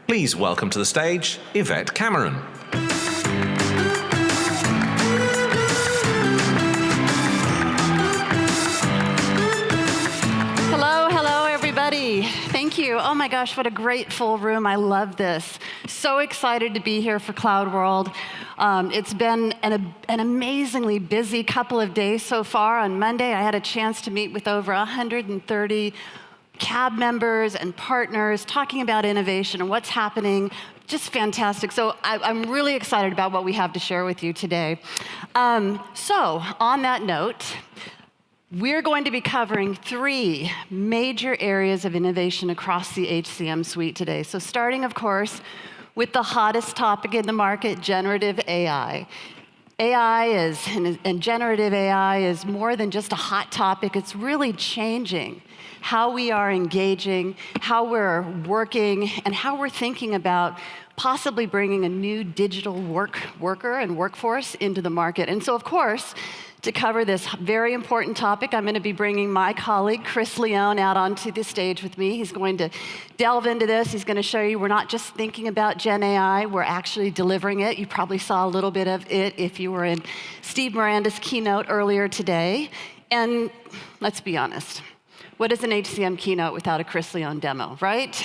Please welcome to the stage, Yvette Cameron. Hello, everybody. Thank you. Oh my gosh, what a great full room. I love this. So excited to be here for CloudWorld. It's been an amazingly busy couple of days so far. On Monday, I had a chance to meet with over 130 CAB members and partners talking about innovation and what's happening. Just fantastic. So I'm really excited about what we have to share with you today. So on that note, we're going to be covering 3 major areas of innovation across the HCM suite today. So starting, of course, with the hottest topic in the market, generative AI. And generative AI is more than just a hot topic. It's really changing how we are engaging, how we're working, and how we're thinking about possibly bringing a new digital worker and workforce into the market. And so, of course, to cover this very important topic, I'm going to be bringing my colleague, Chris Leone, out onto the stage with me. He's going to delve into this. He's going to show you we're not just thinking about GenAI, we're actually delivering it. You probably saw a little bit of it if you were in Steve Miranda's keynote earlier today. And let's be honest, what is an HCM keynote without a Chris Leone demo, right?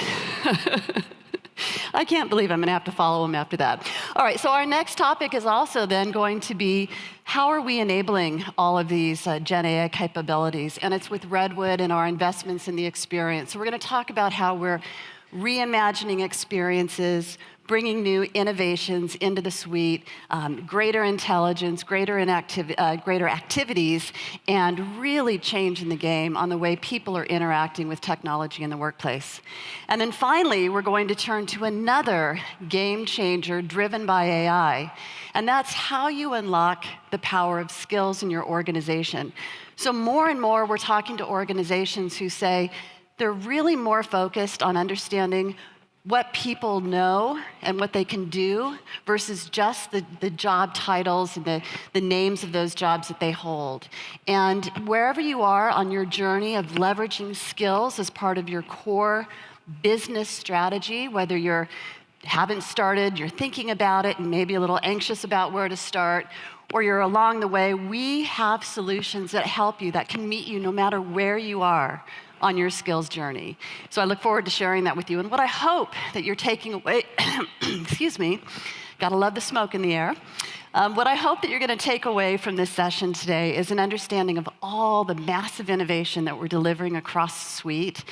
I can't believe I'm going to have to follow him after that. All right, so our next topic is also then going to be how are we enabling all of these GenAI capabilities? And it's with Redwood and our investments in the experience. So we're going to talk about how we're reimagining experiences, bringing new innovations into the suite, greater intelligence, greater activities, and really changing the game on the way people are interacting with technology in the workplace. And then finally, we're going to turn to another game changer driven by AI, and that's how you unlock the power of skills in your organization. So more and more, we're talking to organizations who say they're really more focused on understanding what people know and what they can do versus just the job titles and the names of those jobs that they hold. And wherever you are on your journey of leveraging skills as part of your core business strategy, whether you haven't started, you're thinking about it and maybe a little anxious about where to start, or you're along the way, we have solutions that help you, that can meet you no matter where you are on your skills journey. So I look forward to sharing that with you. And what I hope that you're taking away, excuse me, gotta love the smoke in the air. What I hope that you're gonna take away from this session today is an understanding of all the massive innovation that we're delivering across the suite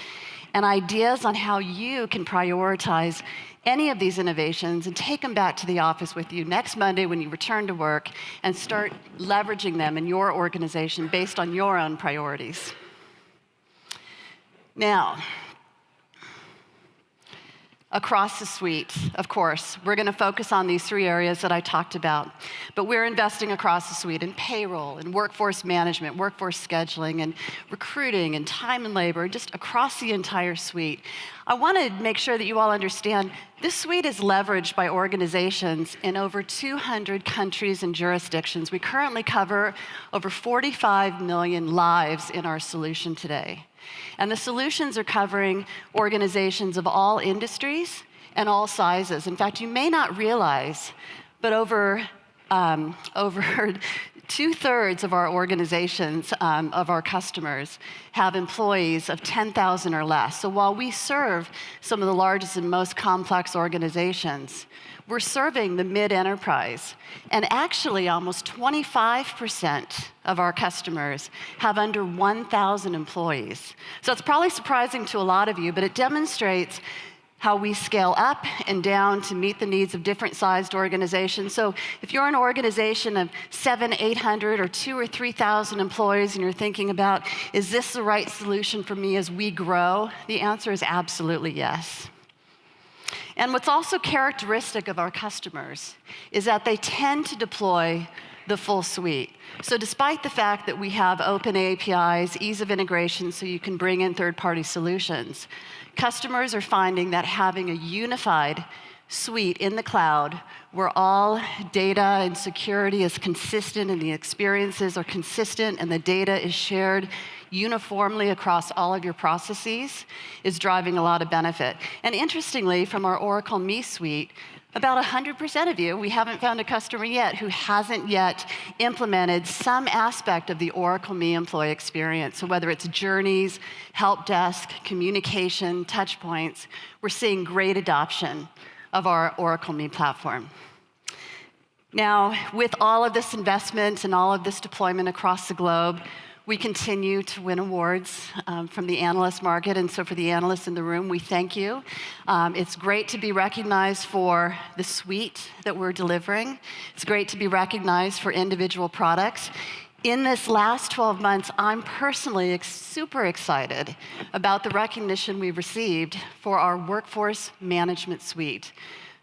and ideas on how you can prioritize any of these innovations and take them back to the office with you next Monday when you return to work and start leveraging them in your organization based on your own priorities. Now, across the suite, of course, we're going to focus on these 3 areas that I talked about, but we're investing across the suite in payroll, and workforce management, workforce scheduling, and recruiting, and time and labor, just across the entire suite. I want to make sure that you all understand this suite is leveraged by organizations in over 200 countries and jurisdictions. We currently cover over 45 million lives in our solution today. And the solutions are covering organizations of all industries and all sizes. In fact, you may not realize, but over 2/3 of our organizations, of our customers, have employees of 10,000 or less. So while we serve some of the largest and most complex organizations, we're serving the mid-enterprise. And actually, almost 25% of our customers have under 1,000 employees. So it's probably surprising to a lot of you, but it demonstrates how we scale up and down to meet the needs of different sized organizations. So if you're an organization of 700, 800, or 2,000 or 3,000 employees and you're thinking about, is this the right solution for me as we grow? The answer is absolutely yes. And what's also characteristic of our customers is that they tend to deploy the full suite. So despite the fact that we have open APIs, ease of integration so you can bring in third-party solutions, customers are finding that having a unified suite in the cloud where all data and security is consistent and the experiences are consistent and the data is shared uniformly across all of your processes is driving a lot of benefit. And interestingly, from our Oracle Me suite, about 100% of you, we haven't found a customer yet who hasn't yet implemented some aspect of the Oracle Me employee experience. So whether it's journeys, help desk, communication, touch points, we're seeing great adoption of our Oracle Me platform. Now, with all of this investment and all of this deployment across the globe, we continue to win awards from the analyst market, and so for the analysts in the room, we thank you. It's great to be recognized for the suite that we're delivering. It's great to be recognized for individual products. In this last 12 months, I'm personally super excited about the recognition we've received for our workforce management suite.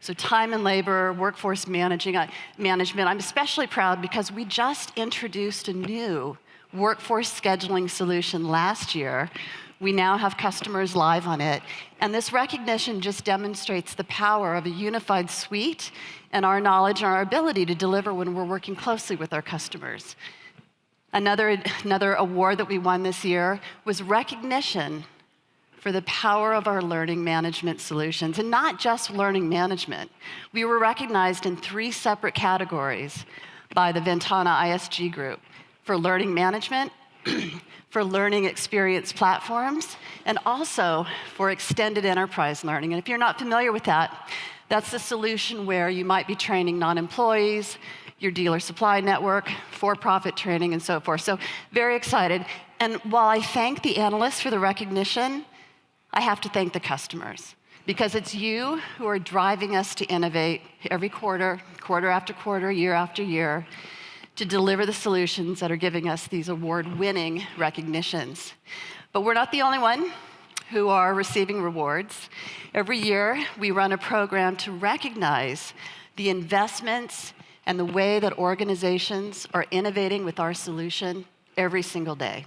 So time and labor, workforce management. I'm especially proud because we just introduced a new workforce scheduling solution last year. We now have customers live on it. And this recognition just demonstrates the power of a unified suite and our knowledge and our ability to deliver when we're working closely with our customers. Another award that we won this year was recognition for the power of our learning management solutions, and not just learning management. We were recognized in 3 separate categories by the Ventana ISG group: for learning management, for learning experience platforms, and also for extended enterprise learning. And if you're not familiar with that, that's the solution where you might be training non-employees, your dealer supply network, for-profit training, and so forth. So very excited. And while I thank the analysts for the recognition, I have to thank the customers, because it's you who are driving us to innovate every quarter, quarter after quarter, year after year, to deliver the solutions that are giving us these award-winning recognitions. But we're not the only one who are receiving rewards. Every year, we run a program to recognize the investments and the way that organizations are innovating with our solution every single day.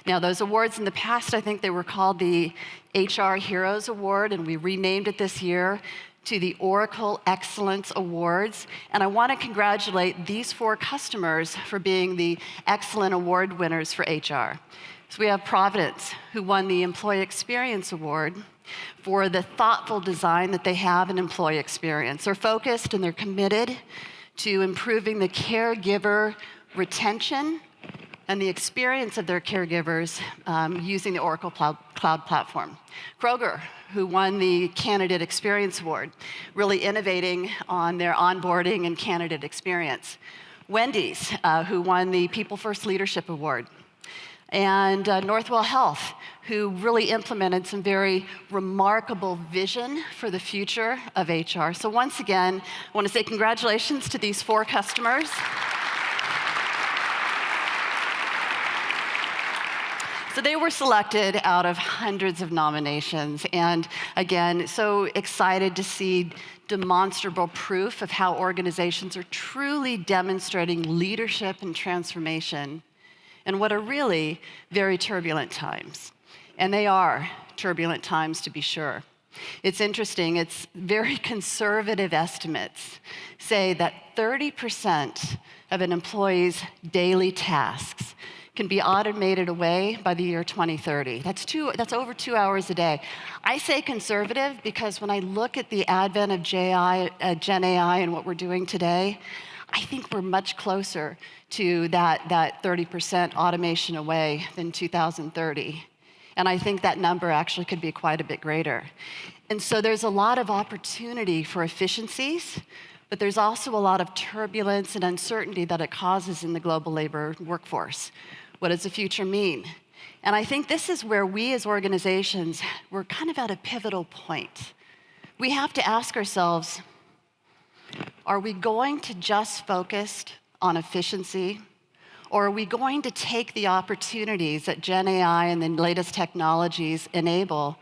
Now, those awards in the past, I think they were called the HR Heroes Award, and we renamed it this year to the Oracle Excellence Awards. And I want to congratulate these 4 customers for being the excellent award winners for HR. So we have Providence, who won the Employee Experience Award for the thoughtful design that they have in employee experience. They're focused and they're committed to improving the caregiver retention and the experience of their caregivers using the Oracle Cloud Platform. Kroger, who won the Candidate Experience Award, really innovating on their onboarding and candidate experience. Wendys, who won the People First Leadership Award. And Northwell Health, who really implemented some very remarkable vision for the future of HR. So once again, I want to say congratulations to these 4 customers. So they were selected out of hundreds of nominations. And again, so excited to see demonstrable proof of how organizations are truly demonstrating leadership and transformation in what are really very turbulent times. And they are turbulent times, to be sure. It's interesting, it's very conservative estimates say that 30% of an employee's daily tasks can be automated away by the year 2030. That's over 2 hours a day. I say conservative because when I look at the advent of GenAI and what we're doing today, I think we're much closer to that 30% automation away than 2030. And I think that number actually could be quite a bit greater. And so there's a lot of opportunity for efficiencies, but there's also a lot of turbulence and uncertainty that it causes in the global labor workforce. What does the future mean? And I think this is where we as organizations, we're kind of at a pivotal point. We have to ask ourselves, are we going to just focus on efficiency? Or are we going to take the opportunities that GenAI and the latest technologies enable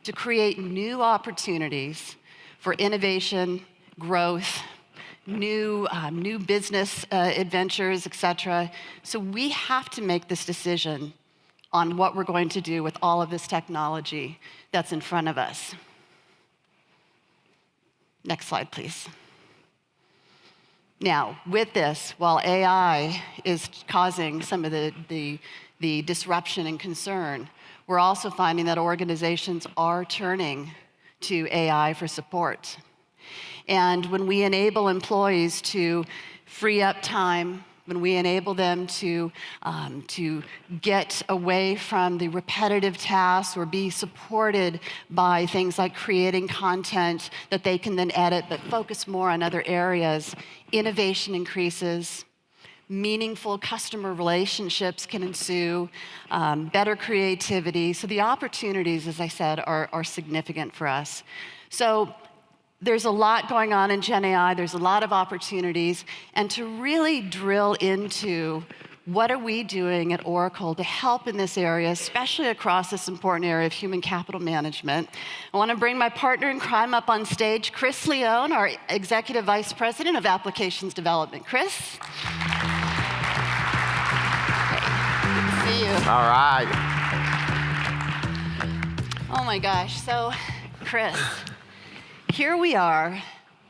to create new opportunities for innovation, growth, new business adventures, et cetera? So we have to make this decision on what we're going to do with all of this technology that's in front of us. Next slide, please. Now, with this, while AI is causing some of the disruption and concern, we're also finding that organizations are turning to AI for support. And when we enable employees to free up time, when we enable them to get away from the repetitive tasks or be supported by things like creating content that they can then edit but focus more on other areas, innovation increases, meaningful customer relationships can ensue, better creativity. So the opportunities, as I said, are significant for us. So there's a lot going on in GenAI, there's a lot of opportunities, and to really drill into what are we doing at Oracle to help in this area, especially across this important area of human capital management. I want to bring my partner in crime up on stage, Chris Leone, our Executive Vice President of Applications Development. Chris? Good to see you. All right. Oh my gosh, so Chris, here we are,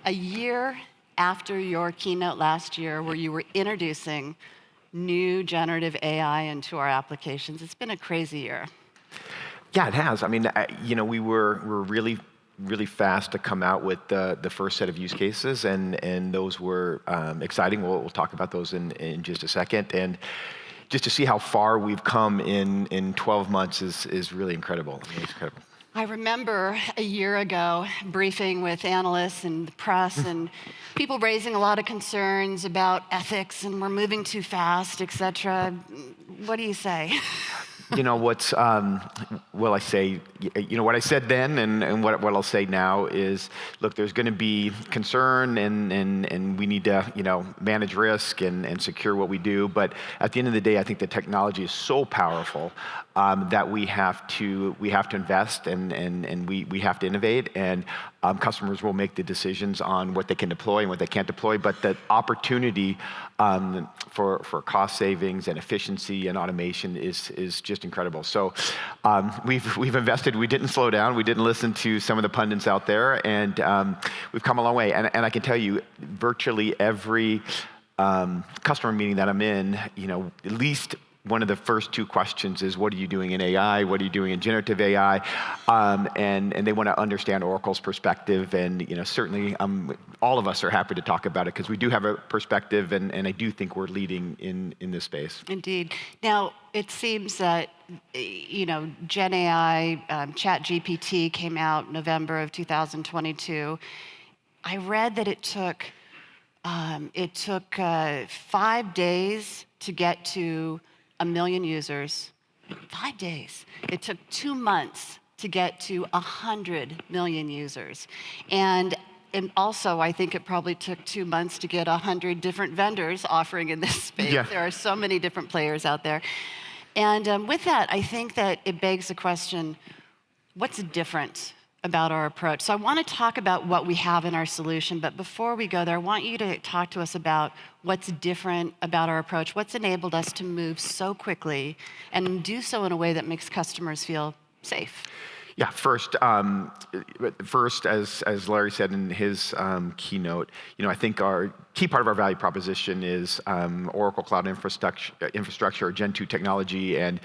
a year after your keynote last year where you were introducing new generative AI into our applications. It's been a crazy year. Yeah, it has. I mean, we were really fast to come out with the first set of use cases, and those were exciting. We'll talk about those in just a second. And just to see how far we've come in 12 months is really incredible. I mean, it's incredible. I remember a year ago briefing with analysts and the press and people raising a lot of concerns about ethics and we're moving too fast, et cetera. What do you say? What I say, what I said then and what I'll say now is, look, there's going to be concern and we need to, manage risk and secure what we do. But at the end of the day, I think the technology is so powerful that we have to invest and we have to innovate, and customers will make the decisions on what they can deploy and what they can't deploy. But the opportunity for cost savings and efficiency and automation is just incredible. So we've invested. We didn't slow down. We didn't listen to some of the pundits out there, and we've come a long way. And I can tell you, virtually every customer meeting that I'm in, at least one of the first two questions is, what are you doing in AI? What are you doing in generative AI? And they want to understand Oracle's perspective. And certainly all of us are happy to talk about it because we do have a perspective, and I do think we're leading in this space. Indeed. Now, it seems that GenAI, ChatGPT came out November of 2022. I read that it took 5 days to get to 1 million users. 5 days. It took 2 months to get to 100 million users. And also, I think it probably took 2 months to get 100 different vendors offering in this space. Yeah. There are so many different players out there. And with that, I think that it begs the question, what's different about our approach? So I want to talk about what we have in our solution, but before we go there, I want you to talk to us about what's different about our approach, what's enabled us to move so quickly and do so in a way that makes customers feel safe. Yeah, first, as Larry said in his keynote, I think our key part of our value proposition is Oracle Cloud Infrastructure, Gen 2 technology, and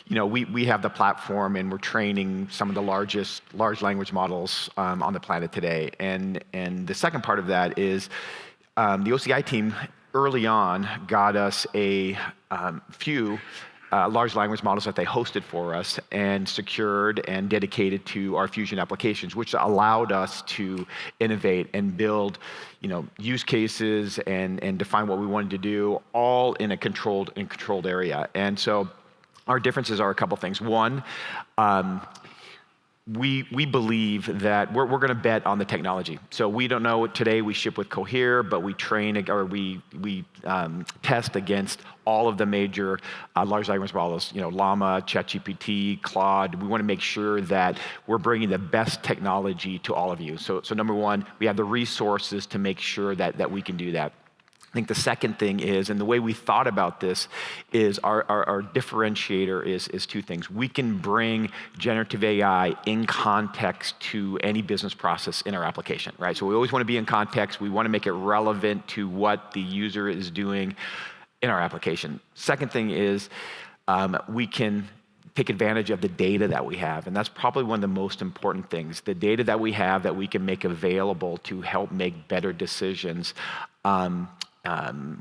we have the platform, and we're training some of the largest large language models on the planet today. And the second part of that is the OCI team early on got us a few large language models that they hosted for us and secured and dedicated to our Fusion applications, which allowed us to innovate and build, use cases and define what we wanted to do, all in a controlled area. And so our differences are a couple things. One, we believe that we're going to bet on the technology. So we don't know today. We ship with Cohere, but we train or we test against all of the major large language models. Llama, ChatGPT, Claude. We want to make sure that we're bringing the best technology to all of you. So number one, we have the resources to make sure that we can do that. think the second thing is, and the way we thought about this is our differentiator is two things. We can bring generative AI in context to any business process in our application, right? So we always want to be in context. We want to make it relevant to what the user is doing in our application. Second thing is we can take advantage of the data that we have, and that's probably one of the most important things. The data that we have that we can make available to help make better decisions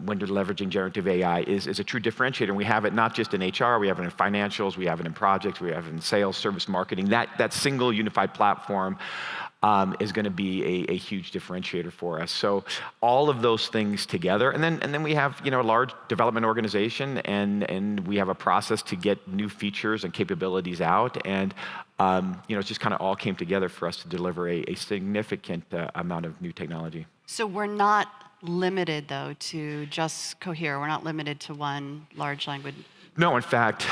when you're leveraging generative AI is a true differentiator. And we have it not just in HR, we have it in financials, we have it in projects, we have it in sales, service, marketing. That single unified platform is going to be a huge differentiator for us. So all of those things together, and then we have a large development organization, and we have a process to get new features and capabilities out, and it just kind of all came together for us to deliver a significant amount of new technology. So we're not limited, though, to just Cohere. We're not limited to one large language. No, in fact,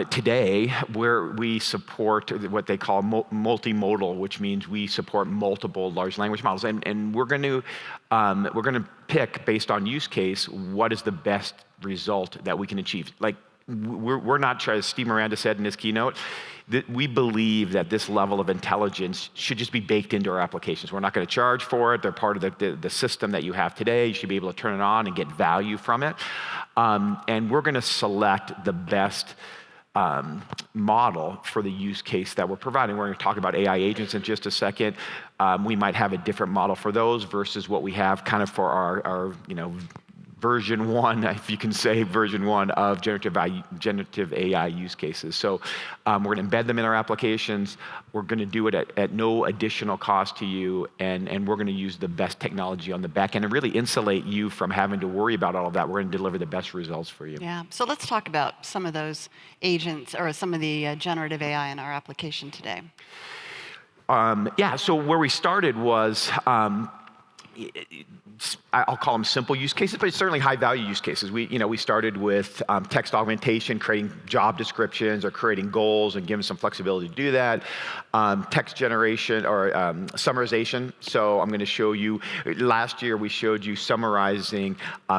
today we support what they call multimodal, which means we support multiple large language models, and we're going to pick based on use case what is the best result that we can achieve. Like we're not, as Steve Miranda said in his keynote, that we believe that this level of intelligence should just be baked into our applications. We're not going to charge for it. They're part of the system that you have today. You should be able to turn it on and get value from it. And we're going to select the best model for the use case that we're providing. We're going to talk about AI agents in just a second. We might have a different model for those versus what we have kind of for our version one, if you can say version one of generative AI use cases. So we're going to embed them in our applications. We're going to do it at no additional cost to you, and we're going to use the best technology on the back end and really insulate you from having to worry about all of that. We're going to deliver the best results for you. Yeah, so let's talk about some of those agents or some of the generative AI in our application today. So where we started was, I'll call them simple use cases, but it's certainly high-value use cases. We started with text augmentation, creating job descriptions or creating goals and giving some flexibility to do that. Text generation or summarization. So I'm going to show you, last year we showed you summarizing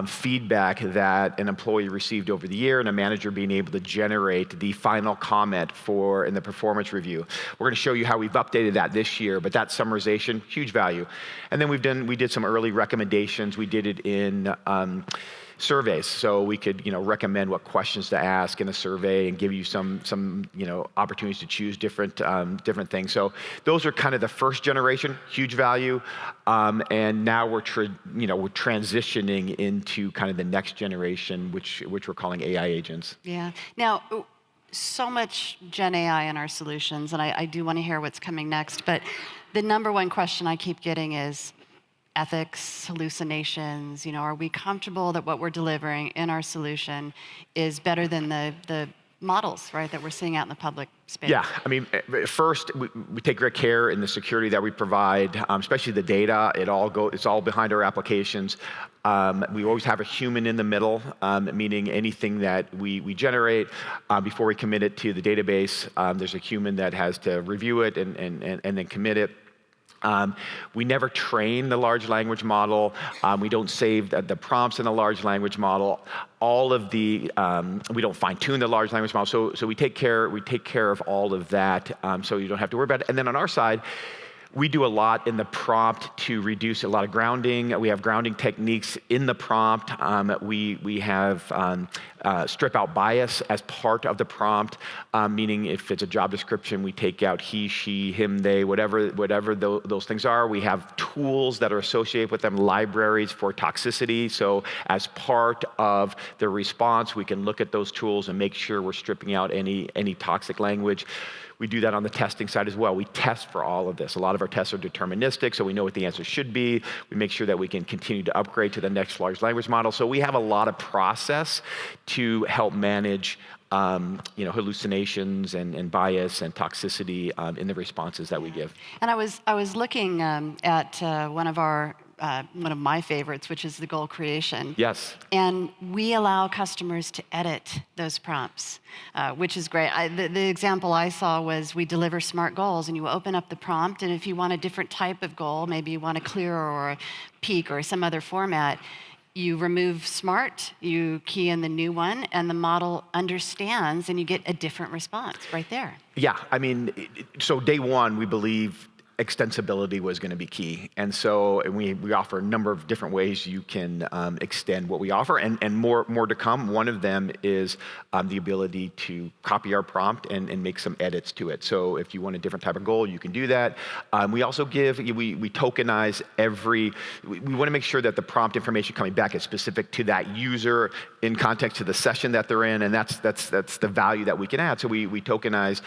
feedback that an employee received over the year and a manager being able to generate the final comment in the performance review. We're going to show you how we've updated that this year, but that summarization, huge value. And then we did some early recommendations. We did it in surveys, so we could recommend what questions to ask in a survey and give you some opportunities to choose different things. So those are kind of the first generation, huge value, and now we're transitioning into kind of the next generation, which we're calling AI agents. Yeah. Now, so much Gen AI in our solutions, and I do want to hear what's coming next, but the number one question I keep getting is ethics, hallucinations. Are we comfortable that what we're delivering in our solution is better than the models, right, that we're seeing out in the public space? Yeah, I mean, first, we take great care in the security that we provide, especially the data. It's all behind our applications. We always have a human in the middle, meaning anything that we generate, before we commit it to the database, there's a human that has to review it and then commit it. We never train the large language model. We don't save the prompts in the large language model. We don't fine tune the large language model. So we take care of all of that, so you don't have to worry about it. And then on our side, we do a lot in the prompt to reduce a lot of grounding. We have grounding techniques in the prompt. We have strip out bias as part of the prompt, meaning if it's a job description, we take out he, she, him, they, whatever those things are. We have tools that are associated with them, libraries for toxicity. So as part of the response, we can look at those tools and make sure we're stripping out any toxic language. We do that on the testing side as well. We test for all of this. A lot of our tests are deterministic, so we know what the answer should be. We make sure that we can continue to upgrade to the next large language model. So we have a lot of process to help manage hallucinations and bias and toxicity in the responses that we give. And I was looking at one of my favorites, which is the goal creation. Yes. And we allow customers to edit those prompts, which is great. The example I saw was we deliver smart goals, and you open up the prompt, and if you want a different type of goal, maybe you want a clear or a peak or some other format, You remove smart, you key in the new one, and the model understands, and you get a different response right there. Yeah, I mean, so day one, we believe extensibility was going to be key. And so we offer a number of different ways you can extend what we offer, and more to come. One of them is the ability to copy our prompt and make some edits to it. So if you want a different type of goal, you can do that. We also we tokenize we want to make sure that the prompt information coming back is specific to that user in context to the session that they're in, and that's the value that we can add. So we tokenize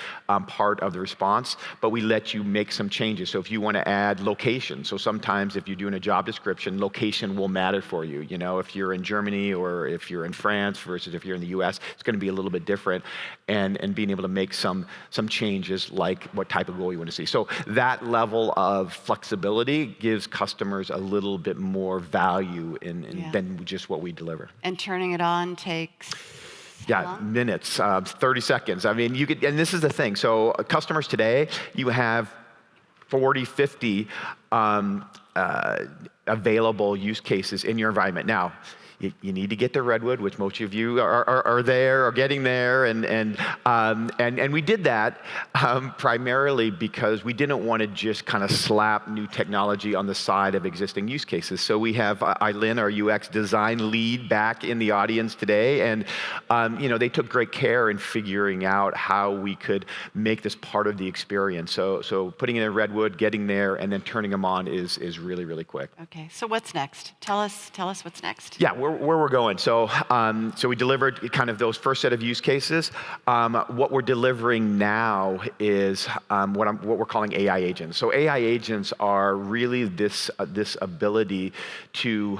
part of the response, but we let you make some changes. So if you want to add location, so sometimes if you're doing a job description, location will matter for you. You know, if you're in Germany or if you're in France versus if you're in the US, it's going to be a little bit different. And being able to make some changes like what type of goal you want to see. So that level of flexibility gives customers a little bit more value than just what we deliver. And turning it on takes minutes, 30 seconds. I mean, you could, and this is the thing. So customers today, you have 40, 50 available use cases in your environment. Now, you need to get to Redwood, which most of you are there or getting there, and we did that primarily because we didn't want to just kind of slap new technology on the side of existing use cases. So we have Eileen, our UX design lead, back in the audience today, and they took great care in figuring out how we could make this part of the experience. So putting it in Redwood, getting there, and then turning them on is really, really quick. Okay, so what's next? Tell us what's next. Yeah, where we're going. So we delivered kind of those first set of use cases. What we're delivering now is what we're calling AI agents. So AI agents are really this ability to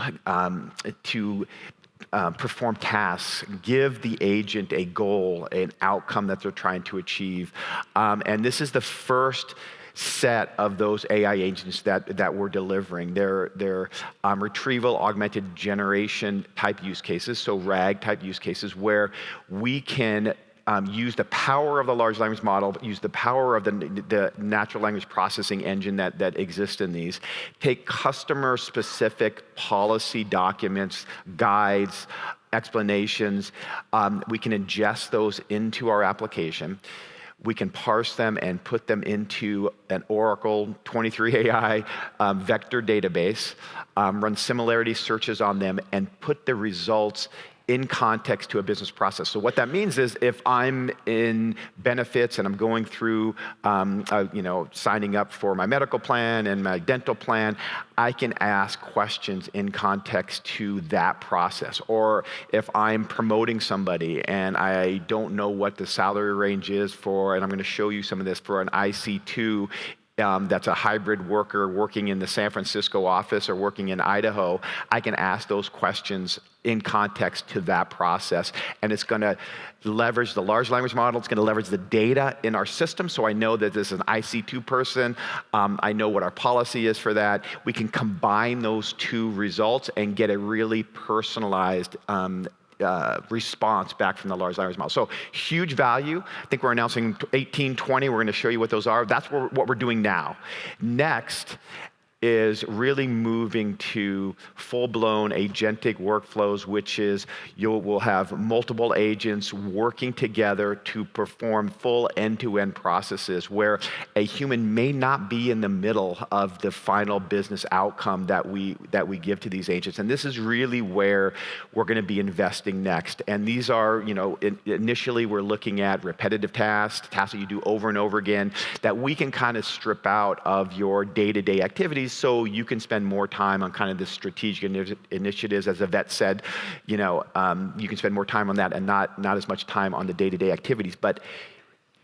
perform tasks, give the agent a goal, an outcome that they're trying to achieve. And this is the first set of those AI agents that we're delivering. They're retrieval augmented generation type use cases, so RAG type use cases, where we can use the power of the large language model, use the power of the natural language processing engine that exists in these, take customer specific policy documents, guides, explanations. We can ingest those into our application. We can parse them and put them into an Oracle 23 AI vector database, run similarity searches on them, and put the results in context to a business process. So what that means is if I'm in benefits and I'm going through, signing up for my medical plan and my dental plan, I can ask questions in context to that process. Or if I'm promoting somebody and I don't know what the salary range is for, and I'm going to show you some of this for an IC2, that's a hybrid worker working in the San Francisco office or working in Idaho, I can ask those questions in context to that process. And it's going to leverage the large language model. It's going to leverage the data in our system. So I know that this is an IC2 person. I know what our policy is for that. We can combine those two results and get a really personalized response back from the large language model. So huge value. I think we're announcing 18, 20. We're going to show you what those are. That's what we're doing now. Next is really moving to full-blown agentic workflows, which is we'll have multiple agents working together to perform full end-to-end processes where a human may not be in the middle of the final business outcome that we give to these agents. And this is really where we're going to be investing next. And these are, initially we're looking at repetitive tasks that you do over and over again, that we can kind of strip out of your day-to-day activities so you can spend more time on kind of the strategic initiatives. As Yvette said, you can spend more time on that and not as much time on the day-to-day activities. But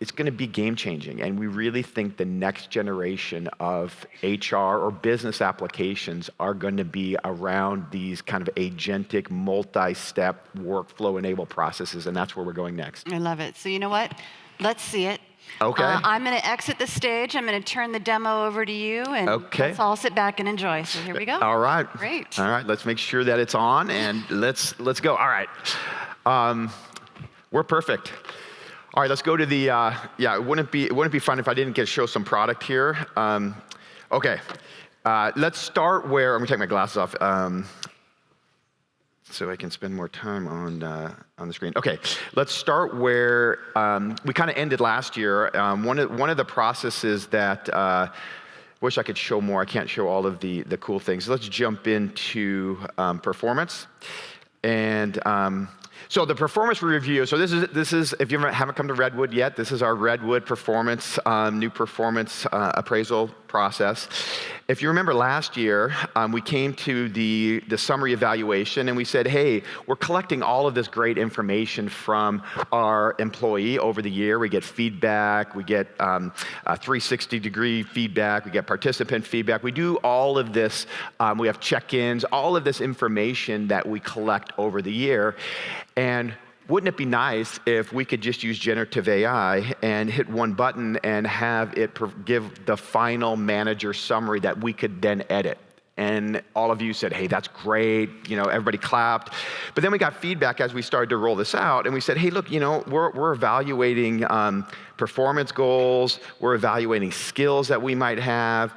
it's going to be game-changing, and we really think the next generation of HR or business applications are going to be around these kind of agentic, multi-step workflow-enabled processes, and that's where we're going next. I love it. So you know what? Let's see it. Okay. I'm going to exit the stage. I'm going to turn the demo over to you, and let's all sit back and enjoy. So here we go. All right. Great. All right. Let's make sure that it's on, and let's go. All right. We're perfect. All right. Let's go to the. It wouldn't be fun if I didn't get to show some product here. Okay. Let's start where I'm going to take my glasses off. so I can spend more time on the screen. Okay, let's start where we kind of ended last year. One of the processes that wish I could show more. I can't show all of the cool things. Let's jump into performance. And so the performance review, so this is if you haven't come to Redwood yet, this is our Redwood performance, new performance appraisal process. If you remember last year, we came to the summary evaluation and we said, hey, we're collecting all of this great information from our employee over the year. We get feedback, we get 360-degree feedback, we get participant feedback. We do all of this, we have check-ins, all of this information that we collect over the year. And wouldn't it be nice if we could just use generative AI and hit one button and have it give the final manager summary that we could then edit? And all of you said, hey, that's great. Everybody clapped. But then we got feedback as we started to roll this out, and we said, hey, look, we're evaluating performance goals. We're evaluating skills that we might have.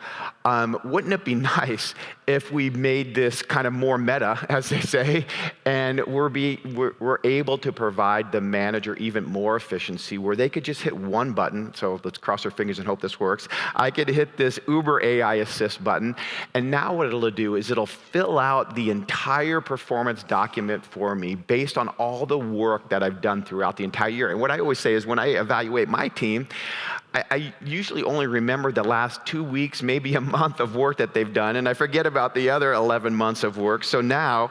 Wouldn't it be nice if we made this kind of more meta, as they say, and we're able to provide the manager even more efficiency where they could just hit one button. So let's cross our fingers and hope this works. I could hit this Uber AI assist button, and now what it'll do is it'll fill out the entire performance document for me based on all the work that I've done throughout the entire year. And what I always say is when I evaluate my team, I usually only remember the last 2 weeks, maybe a month of work that they've done, and I forget about the other 11 months of work. So now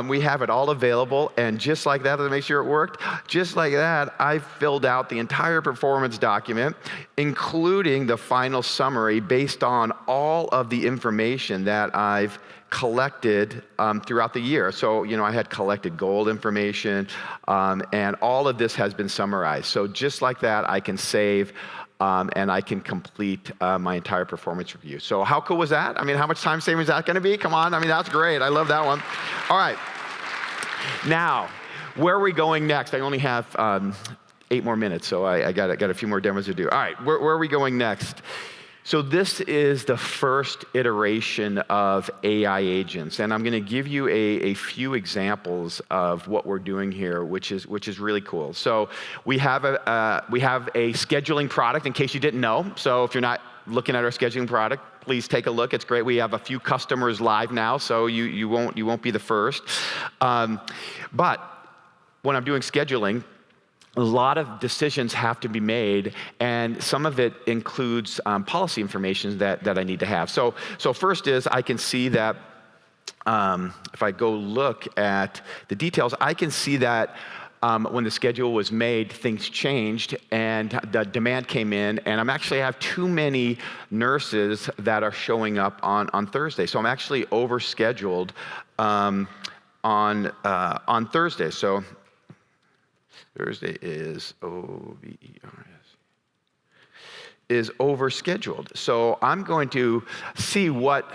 we have it all available, and just like that, to make sure it worked, just like that, I filled out the entire performance document, including the final summary based on all of the information that I've collected throughout the year. So, I had collected gold information, and all of this has been summarized. So just like that, I can save and I can complete my entire performance review. So how cool was that? How much time saving is that going to be? Come on, that's great. I love that one. All right. Now, where are we going next? I only have 8 more minutes, so I got a few more demos to do. All right, where are we going next? So this is the first iteration of AI agents, and I'm going to give you a few examples of what we're doing here, which is really cool. So we have a scheduling product, in case you didn't know. So if you're not looking at our scheduling product, please take a look. It's great. We have a few customers live now, so you won't be the first. But when I'm doing scheduling, a lot of decisions have to be made, and some of it includes policy information that I need to have. So first is I can see that if I go look at the details, I can see that when the schedule was made, things changed, and the demand came in, and I have too many nurses that are showing up on Thursday. So I'm actually overscheduled on Thursday. So Thursday is OVERS. Is overscheduled. So I'm going to see what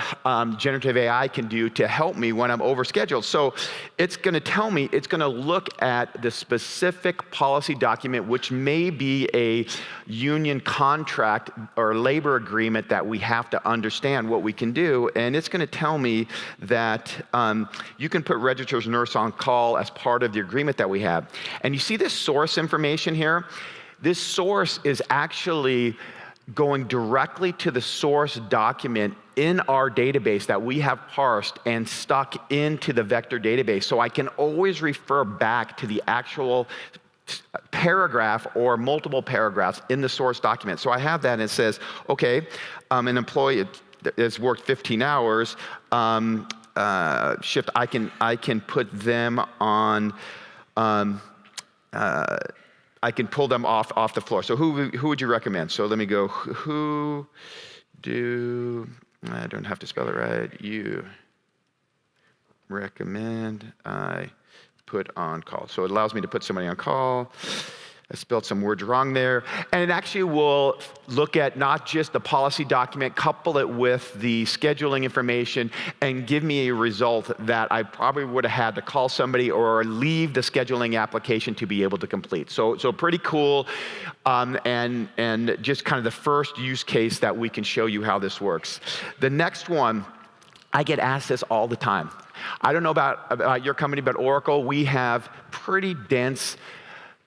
generative AI can do to help me when I'm overscheduled. So it's going to tell me, it's going to look at the specific policy document, which may be a union contract or labor agreement that we have to understand what we can do. And it's going to tell me that you can put registered nurse on call as part of the agreement that we have. And you see this source information here? This source is actually going directly to the source document in our database that we have parsed and stuck into the vector database. So I can always refer back to the actual paragraph or multiple paragraphs in the source document. So I have that and it says, okay, an employee has worked 15 hours, shift, I can put them on, I can pull them off the floor. So who would you recommend? So let me go, I don't have to spell it right, you recommend I put on call. So it allows me to put somebody on call. I spelled some words wrong there. And it actually will look at not just the policy document, couple it with the scheduling information, and give me a result that I probably would have had to call somebody or leave the scheduling application to be able to complete. So pretty cool, and just kind of the first use case that we can show you how this works. The next one, I get asked this all the time. I don't know about your company, but Oracle, we have pretty dense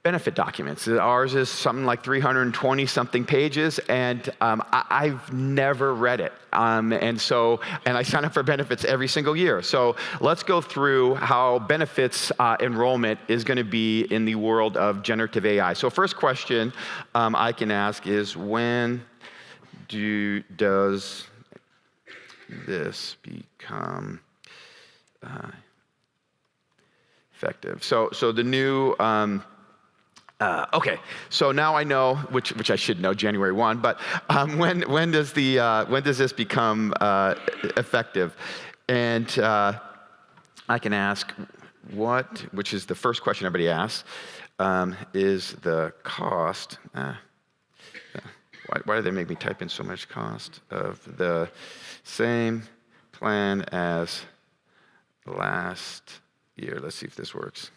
benefit documents. Ours is something like 320-something pages, and I've never read it. And I sign up for benefits every single year. So let's go through how benefits enrollment is going to be in the world of generative AI. So first question I can ask is, when does this become effective? So the new okay, so now I know, which I should know, January 1. But when does this become effective? And I can ask, which is the first question everybody asks, is the cost. Why do they make me type in so much cost of the same plan as last year? Let's see if this works.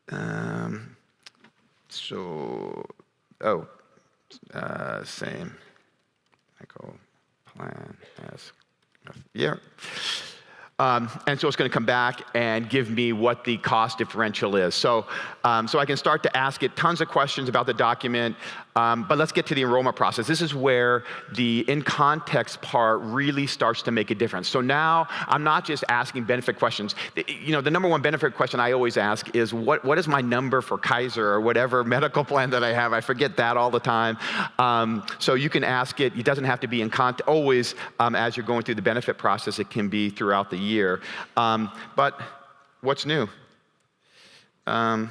Same plan as yeah. And so it's going to come back and give me what the cost differential is. So I can start to ask it tons of questions about the document, but let's get to the enrollment process. This is where the in-context part really starts to make a difference. So now I'm not just asking benefit questions. The number one benefit question I always ask is, what is my number for Kaiser or whatever medical plan that I have? I forget that all the time. So you can ask it. It doesn't have to be in context always as you're going through the benefit process. It can be throughout the year. But what's new? I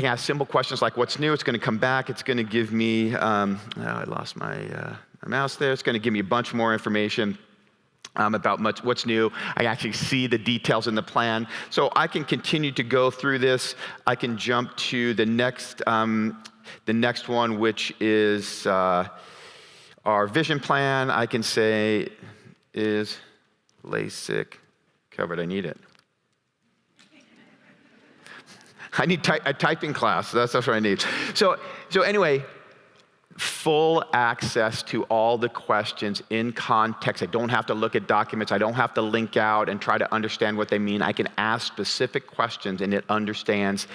can ask simple questions like, what's new? It's going to come back. It's going to give me, I lost my mouse there. It's going to give me a bunch more information about what's new. I actually see the details in the plan. So I can continue to go through this. I can jump to the next one, which is our vision plan. I can say, is LASIK covered? I need it. I need a typing class. That's what I need. So anyway, full access to all the questions in context. I don't have to look at documents. I don't have to link out and try to understand what they mean. I can ask specific questions, and it understands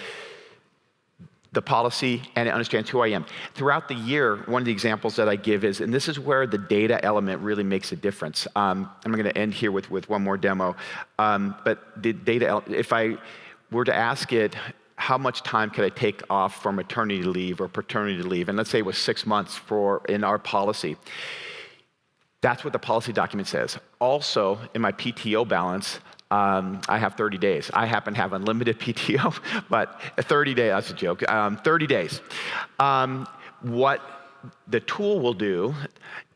the policy, and it understands who I am. Throughout the year, one of the examples that I give is, and this is where the data element really makes a difference. I'm going to end here with one more demo. But the data, if I were to ask it, how much time could I take off for maternity leave or paternity leave? And let's say it was 6 months in our policy. That's what the policy document says. Also, in my PTO balance, I have 30 days. I happen to have unlimited PTO, but 30 days, that's a joke, 30 days. What the tool will do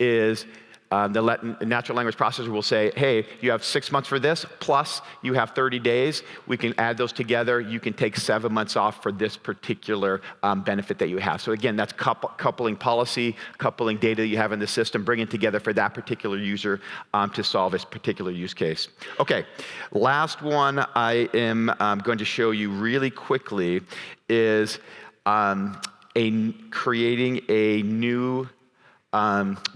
is the natural language processor will say, hey, you have 6 months for this, plus you have 30 days. We can add those together. You can take 7 months off for this particular benefit that you have. So again, that's coupling policy, coupling data that you have in the system, bringing together for that particular user to solve this particular use case. Okay, last one I am going to show you really quickly is creating a new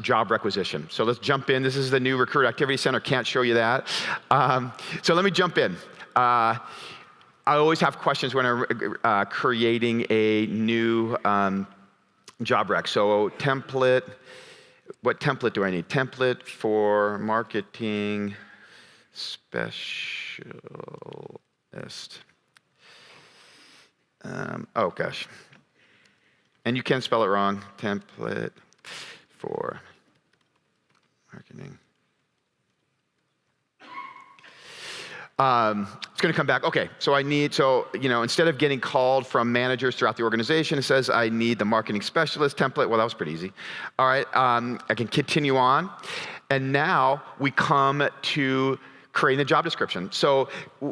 job requisition. So let's jump in. This is the new Recruit Activity Center. Can't show you that. So let me jump in. I always have questions when I'm creating a new job rec. So template, what template do I need? Template for marketing specialist. Oh gosh. And you can spell it wrong. Template for marketing. It's going to come back. Okay, so instead of getting called from managers throughout the organization, it says I need the marketing specialist template. Well, that was pretty easy. All right, I can continue on. And now we come to creating the job description. So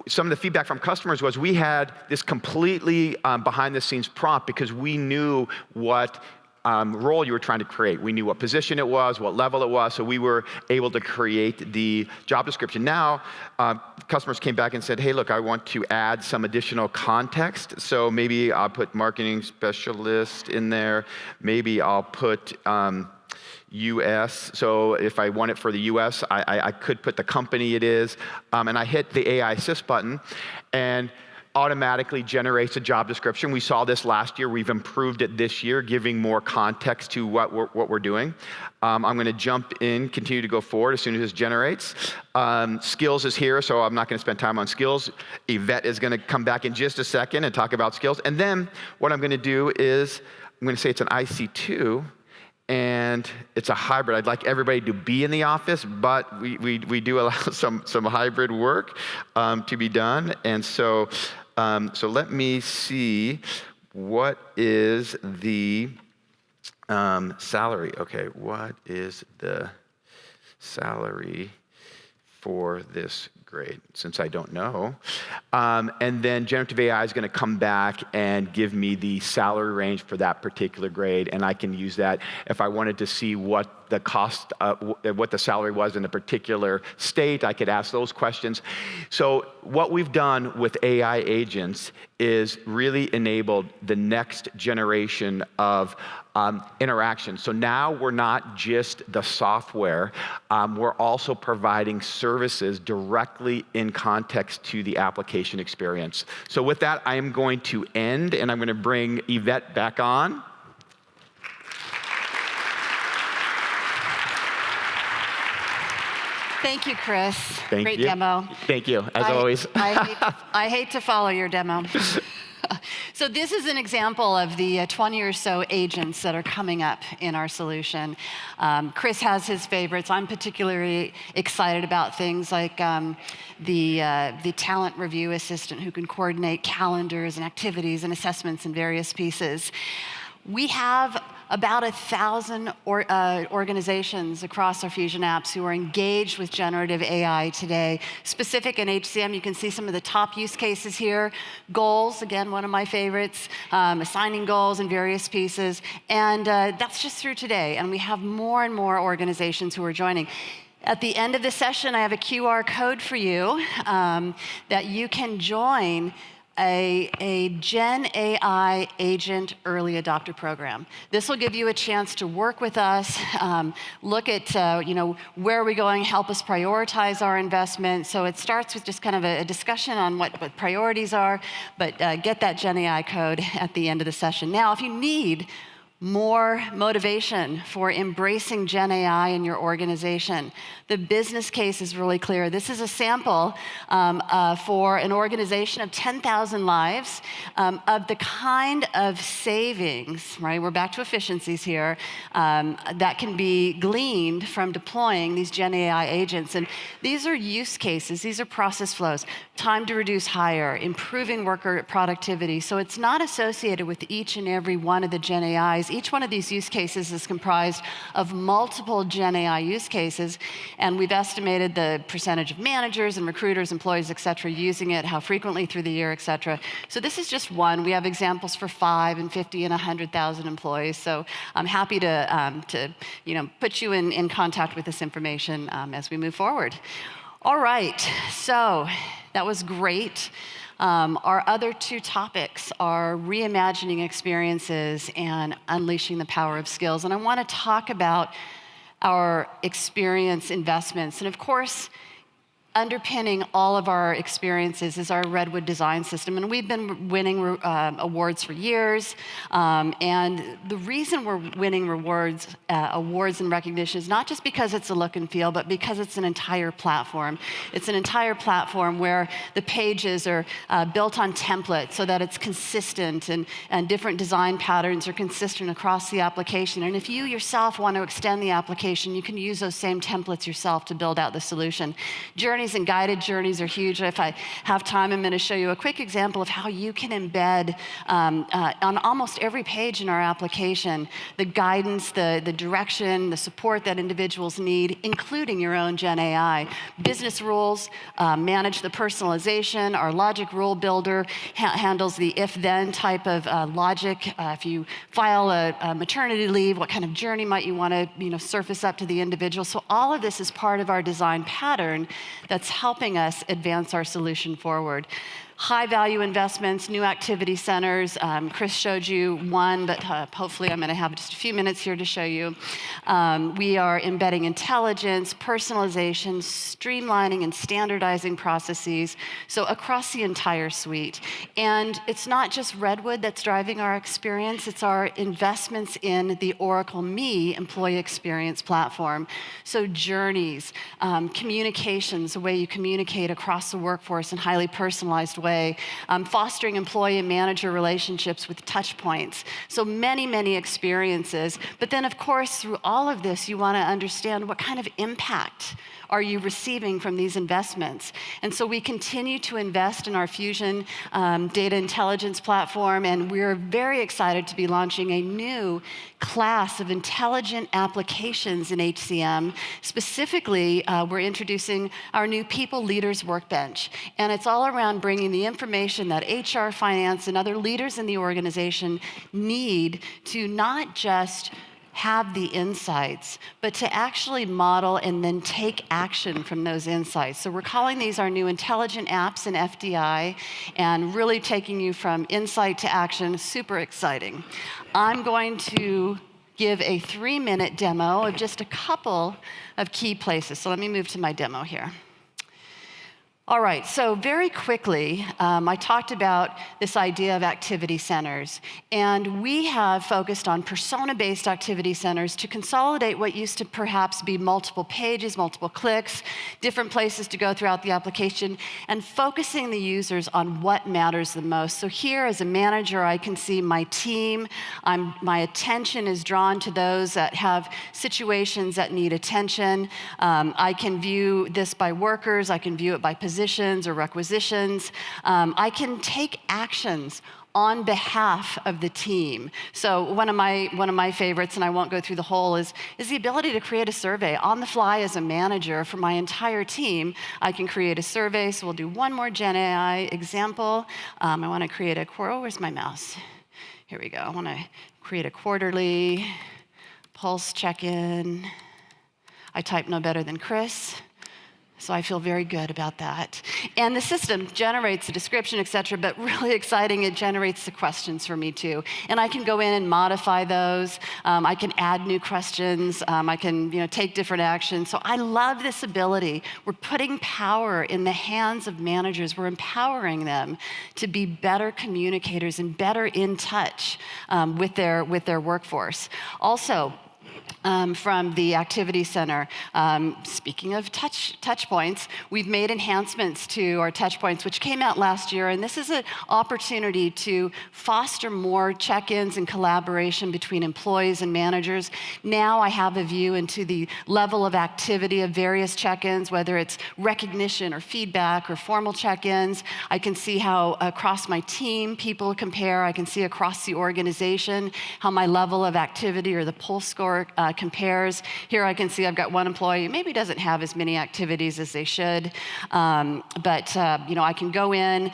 some of the feedback from customers was we had this completely behind the scenes prompt because we knew what role you were trying to create. We knew what position it was, what level it was, so we were able to create the job description. Now, customers came back and said, hey, look, I want to add some additional context, so maybe I'll put marketing specialist in there. Maybe I'll put US. So if I want it for the US, I could put the company it is, and I hit the AI assist button, and automatically generates a job description. We saw this last year. We've improved it this year, giving more context to what we're doing. I'm going to jump in, continue to go forward as soon as this generates. Skills is here, so I'm not going to spend time on skills. Yvette is going to come back in just a second and talk about skills. And then what I'm going to do is I'm going to say it's an IC2, and it's a hybrid. I'd like everybody to be in the office, but we do allow some hybrid work to be done. And so let me see, what is the salary? Okay, what is the salary for this grade, since I don't know. And then generative AI is going to come back and give me the salary range for that particular grade, and I can use that if I wanted to see what the cost, what the salary was in a particular state. I could ask those questions. So what we've done with AI agents is really enabled the next generation of interaction. So now we're not just the software, we're also providing services directly in context to the application experience. So with that, I am going to end, and I'm going to bring Yvette back on. Thank you, Chris. Great demo. Thank you, as always. I hate to follow your demo. So this is an example of the 20 or so agents that are coming up in our solution. Chris has his favorites. I'm particularly excited about things like the talent review assistant who can coordinate calendars and activities and assessments in various pieces. We have about 1,000 organizations across our Fusion apps who are engaged with generative AI today. Specific in HCM, you can see some of the top use cases here. Goals, again, one of my favorites, assigning goals in various pieces. And that's just through today. And we have more and more organizations who are joining. At the end of the session, I have a QR code for you that you can join a GenAI agent early adopter program. This will give you a chance to work with us, look at where are we going, help us prioritize our investment. So it starts with just kind of a discussion on what priorities are, but get that GenAI code at the end of the session. Now, if you need more motivation for embracing GenAI in your organization, the business case is really clear. This is a sample for an organization of 10,000 lives of the kind of savings, right? We're back to efficiencies here, that can be gleaned from deploying these GenAI agents. And these are use cases, these are process flows, time to reduce hire, improving worker productivity. So it's not associated with each and every one of the GenAIs. Each one of these use cases is comprised of multiple GenAI use cases, and we've estimated the percentage of managers and recruiters, employees, et cetera, using it, how frequently through the year, et cetera. So this is just one. We have examples for 5 and 50 and 100,000 employees. So I'm happy to put you in contact with this information as we move forward. All right, so that was great. Our other 2 topics are reimagining experiences and unleashing the power of skills. And I want to talk about our experience investments. And of course, underpinning all of our experiences is our Redwood design system. And we've been winning awards for years. And the reason we're winning awards and recognition is not just because it's a look and feel, but because it's an entire platform. It's an entire platform where the pages are built on templates so that it's consistent, and different design patterns are consistent across the application. And if you yourself want to extend the application, you can use those same templates yourself to build out the solution. Journeys and guided journeys are huge. If I have time, I'm going to show you a quick example of how you can embed on almost every page in our application the guidance, the direction, the support that individuals need, including your own GenAI. Business rules manage the personalization. Our logic rule builder handles the if-then type of logic. If you file a maternity leave, what kind of journey might you want to surface up to the individual? So all of this is part of our design pattern that's helping us advance our solution forward. high-value investments, new activity centers. Chris showed you one, but hopefully I'm going to have just a few minutes here to show you. We are embedding intelligence, personalization, streamlining, and standardizing processes, so across the entire suite. And it's not just Redwood that's driving our experience, it's our investments in the Oracle Me employee experience platform. So journeys, communications, the way you communicate across the workforce in a highly personalized way, fostering employee and manager relationships with touch points. So many experiences. But then, of course, through all of this, you want to understand what kind of impact are you receiving from these investments? And so we continue to invest in our Fusion data intelligence platform, and we're very excited to be launching a new class of intelligent applications in HCM. Specifically, we're introducing our new People Leaders Workbench, and it's all around bringing the information that HR, finance, and other leaders in the organization need to not just have the insights, but to actually model and then take action from those insights. So we're calling these our new intelligent apps in FDI, and really taking you from insight to action. Super exciting. I'm going to give a 3-minute demo of just a couple of key places. So let me move to my demo here. All right, so very quickly, I talked about this idea of activity centers, and we have focused on persona-based activity centers to consolidate what used to perhaps be multiple pages, multiple clicks, different places to go throughout the application, and focusing the users on what matters the most. So here, as a manager, I can see my team. My attention is drawn to those that have situations that need attention. I can view this by workers. I can view it by positions or requisitions. I can take actions on behalf of the team. So one of my favorites, and I won't go through the whole, is the ability to create a survey on the fly as a manager for my entire team. I can create a survey. So we'll do one more GenAI example. I want to create where's my mouse? Here we go. I want to create a quarterly pulse check-in. I type no better than Chris, so I feel very good about that. And the system generates a description, et cetera, but really exciting, it generates the questions for me too. And I can go in and modify those. I can add new questions. I can take different actions. So I love this ability. We're putting power in the hands of managers. We're empowering them to be better communicators and better in touch with their workforce. Also, from the Activity Center. Speaking of touch points, we've made enhancements to our touch points, which came out last year, and this is an opportunity to foster more check-ins and collaboration between employees and managers. Now I have a view into the level of activity of various check-ins, whether it's recognition or feedback or formal check-ins. I can see how across my team people compare. I can see across the organization how my level of activity or the pulse score compares. Here I can see I've got one employee who maybe doesn't have as many activities as they should, but I can go in,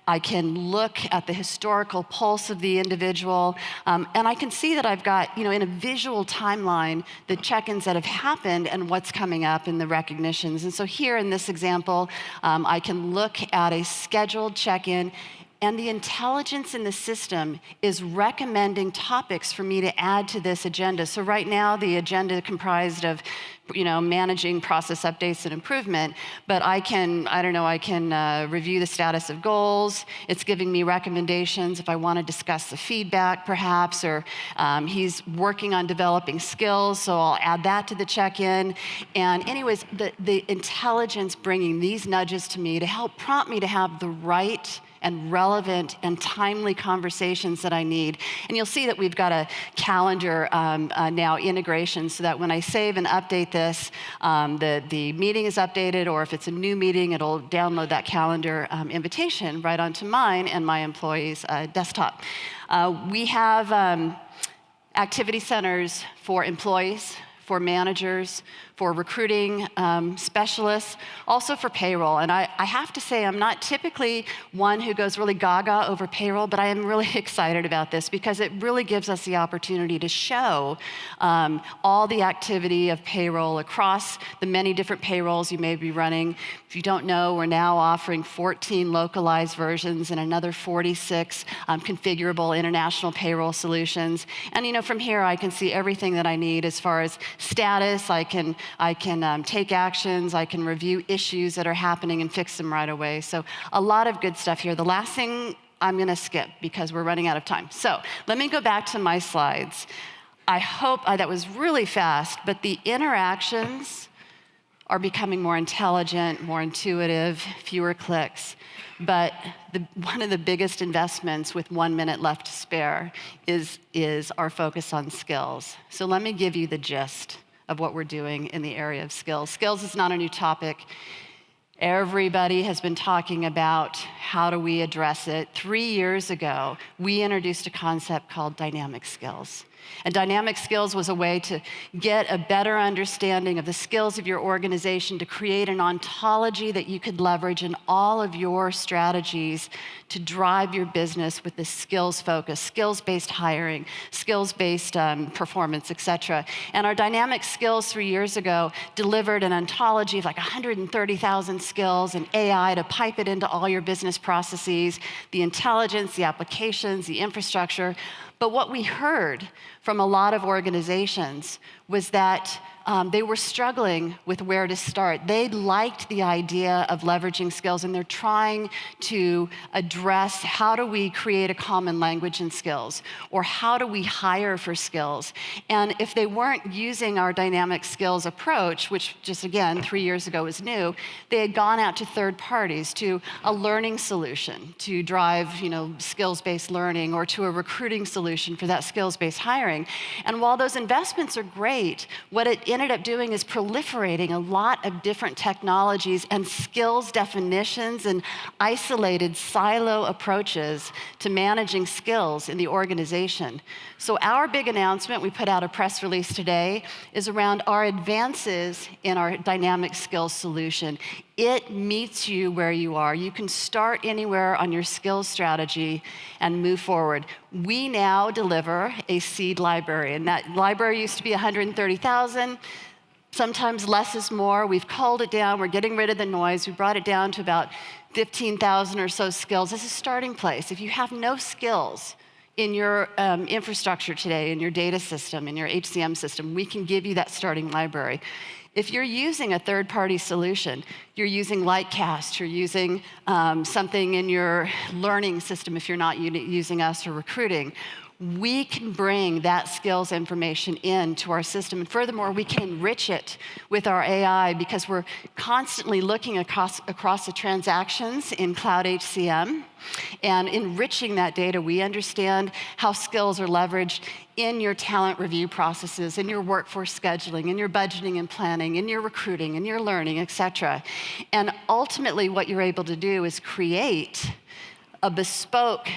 I can look at the historical pulse of the individual, and I can see that I've got, in a visual timeline, the check-ins that have happened and what's coming up in the recognitions. And so here in this example, I can look at a scheduled check-in, and the intelligence in the system is recommending topics for me to add to this agenda. So right now, the agenda comprised of, managing process updates and improvement, but I can review the status of goals. It's giving me recommendations if I want to discuss the feedback, perhaps, or he's working on developing skills, so I'll add that to the check-in. And anyways, the intelligence bringing these nudges to me to help prompt me to have the right and relevant and timely conversations that I need. And you'll see that we've got a calendar now integration, so that when I save and update this, the meeting is updated, or if it's a new meeting, it'll download that calendar invitation right onto mine and my employee's desktop. We have activity centers for employees, for managers, for recruiting specialists, also for payroll. And I have to say, I'm not typically one who goes really gaga over payroll, but I am really excited about this because it really gives us the opportunity to show all the activity of payroll across the many different payrolls you may be running. If you don't know, we're now offering 14 localized versions and another 46 configurable international payroll solutions. And from here, I can see everything that I need as far as status. I can take actions. I can review issues that are happening and fix them right away. So a lot of good stuff here. The last thing I'm going to skip because we're running out of time. So let me go back to my slides. I hope that was really fast, but the interactions are becoming more intelligent, more intuitive, fewer clicks. But one of the biggest investments with 1 minute left to spare is our focus on skills. So let me give you the gist of what we're doing in the area of skills. Skills is not a new topic. Everybody has been talking about how do we address it. 3 years ago, we introduced a concept called dynamic skills. And dynamic skills was a way to get a better understanding of the skills of your organization, to create an ontology that you could leverage in all of your strategies to drive your business with this skills focus, skills-based hiring, skills-based performance, et cetera. And our dynamic skills 3 years ago delivered an ontology of like 130,000 skills and AI to pipe it into all your business processes, the intelligence, the applications, the infrastructure. But what we heard from a lot of organizations was that they were struggling with where to start. They liked the idea of leveraging skills, and they're trying to address how do we create a common language in skills, or how do we hire for skills? And if they weren't using our dynamic skills approach, which just again 3 years ago was new, they had gone out to third parties, to a learning solution to drive skills-based learning, or to a recruiting solution for that skills-based hiring. And while those investments are great, what it ended up doing is proliferating a lot of different technologies and skills definitions and isolated silo approaches to managing skills in the organization. So our big announcement, we put out a press release today, is around our advances in our dynamic skills solution. It meets you where you are. You can start anywhere on your skills strategy and move forward. We now deliver a seed library, and that library used to be 130,000. Sometimes less is more. We've culled it down. We're getting rid of the noise. We brought it down to about 15,000 or so skills. This is a starting place. If you have no skills in your infrastructure today, in your data system, in your HCM system, we can give you that starting library. If you're using a third-party solution, you're using Lightcast, you're using something in your learning system if you're not using us or recruiting, we can bring that skills information into our system. And furthermore, we can enrich it with our AI because we're constantly looking across the transactions in Cloud HCM and enriching that data. We understand how skills are leveraged in your talent review processes, in your workforce scheduling, in your budgeting and planning, in your recruiting, in your learning, et cetera. And ultimately, what you're able to do is create a bespoke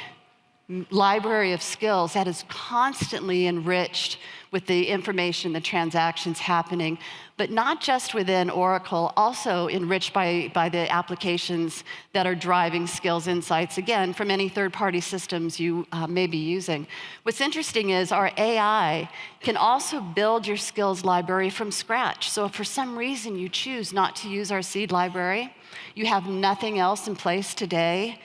library of skills that is constantly enriched with the information, the transactions happening, but not just within Oracle, also enriched by the applications that are driving skills insights, again, from any third-party systems you may be using. What's interesting is our AI can also build your skills library from scratch. So if for some reason you choose not to use our seed library, you have nothing else in place today,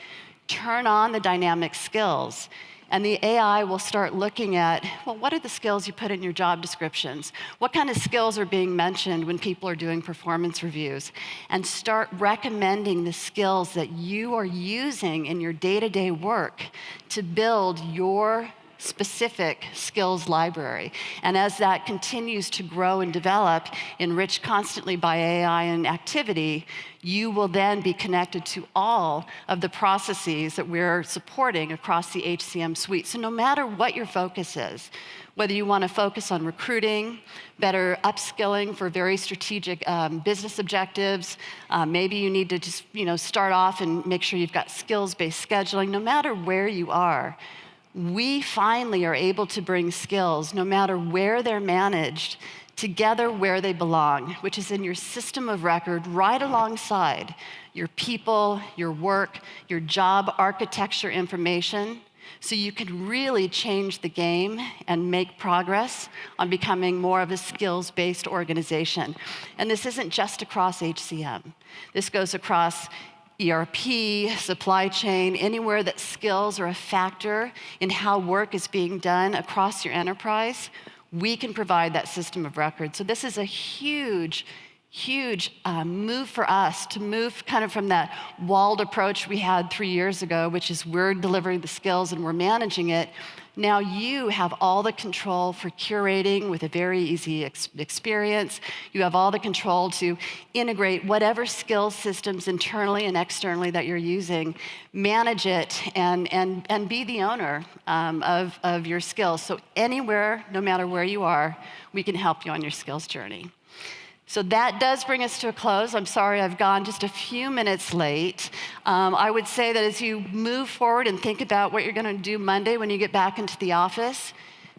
turn on the dynamic skills, and the AI will start looking at, well, what are the skills you put in your job descriptions? What kind of skills are being mentioned when people are doing performance reviews? And start recommending the skills that you are using in your day-to-day work to build your specific skills library. And as that continues to grow and develop, enriched constantly by AI and activity, you will then be connected to all of the processes that we're supporting across the HCM suite. So no matter what your focus is, whether you want to focus on recruiting, better upskilling for very strategic business objectives, maybe you need to just start off and make sure you've got skills-based scheduling, no matter where you are, we finally are able to bring skills, no matter where they're managed, together where they belong, which is in your system of record right alongside your people, your work, your job architecture information, so you can really change the game and make progress on becoming more of a skills-based organization. And this isn't just across HCM. This goes across ERP, supply chain, anywhere that skills are a factor in how work is being done across your enterprise. We can provide that system of record. So this is a huge move for us to move kind of from that walled approach we had 3 years ago, which is we're delivering the skills and we're managing it. Now you have all the control for curating with a very easy experience. You have all the control to integrate whatever skills systems internally and externally that you're using, manage it, and be the owner of your skills. So anywhere, no matter where you are, we can help you on your skills journey. So that does bring us to a close. I'm sorry I've gone just a few minutes late. I would say that as you move forward and think about what you're going to do Monday when you get back into the office,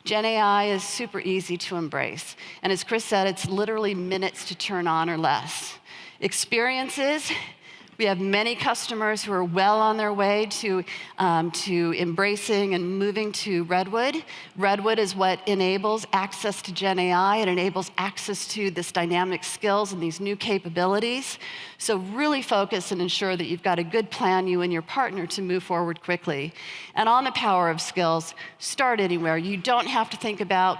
GenAI is super easy to embrace. And as Chris said, it's literally minutes to turn on or less. Experiences, we have many customers who are well on their way to embracing and moving to Redwood. Redwood is what enables access to GenAI. It enables access to this dynamic skills and these new capabilities. So really focus and ensure that you've got a good plan, you and your partner, to move forward quickly. And on the power of skills, start anywhere. You don't have to think about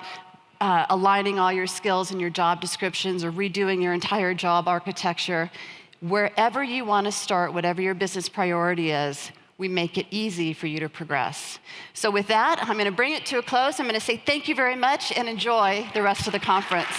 aligning all your skills in your job descriptions or redoing your entire job architecture. Wherever you want to start, whatever your business priority is, we make it easy for you to progress. So with that, I'm going to bring it to a close. I'm going to say thank you very much and enjoy the rest of the conference.